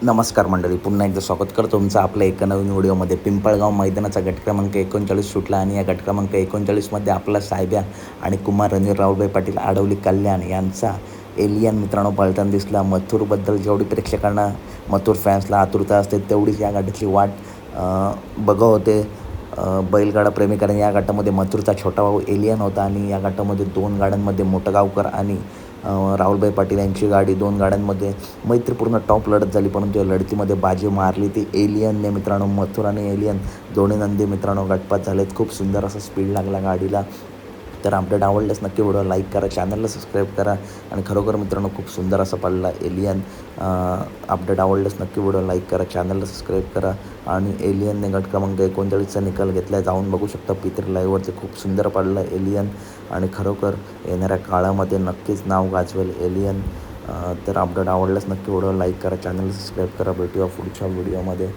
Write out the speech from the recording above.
नमस्कार मंडळी, पुन्हा एकदा स्वागत करतो तुमचं आपल्या एका नवीन व्हिडिओमध्ये. पिंपळगाव मैदानाचा गट क्रमांक 39 सुटला आणि या गट क्रमांक 39मध्ये आपला साहेब्या आणि कुमार रणवीर राहुलभाई पाटील आडवली कल्याण यांचा एलियन मित्रांनो पळताना दिसला. मथुरबद्दल जेवढी प्रेक्षकांना, मथुर फॅन्सला आतुरता असते तेवढीच या गटाची वाट बघत होते बैलगाडा प्रेमिकांनी. या गटामध्ये मथुरचा छोटा भाऊ एलियन होता आणि या गटामध्ये 2 गाड्यांमध्ये मोठगावकर आणि राहुलभाई पाटील यांची गाडी. 2 गाड्यांमध्ये मैत्रीपूर्ण टॉप लढत झाली, परंतु या लढतीमध्ये बाजी मारली ती एलियनने मित्रांनो. मथुर आणि एलियन दोन्ही नंदी मित्रांनो गटपात झालेत. खूप सुंदर असा स्पीड लागला गाडीला. तर अपडेट आवडल्यास नक्की व्हिडिओ लाईक करा, चॅनलला सबस्क्राईब करा आणि खरोखर मित्रांनो खूप सुंदर असा पडला एलियन. अपडेट आवडल्यास नक्की व्हिडिओ लाईक करा, चॅनलला सबस्क्राईब करा. आणि एलियनने गट क्रमांक 39चा निकाल घेतला आहे, जाऊन बघू शकता P3 लाईव्हवरती. खूप सुंदर पडला एलियन आणि खरोखर येणाऱ्या काळामध्ये नक्कीच नाव गाजवेल एलियन. तर अपडेट आवडल्यास नक्की व्हिडिओ लाईक करा, चॅनल सबस्क्राईब करा. भेटूया पुढच्या व्हिडिओमध्ये.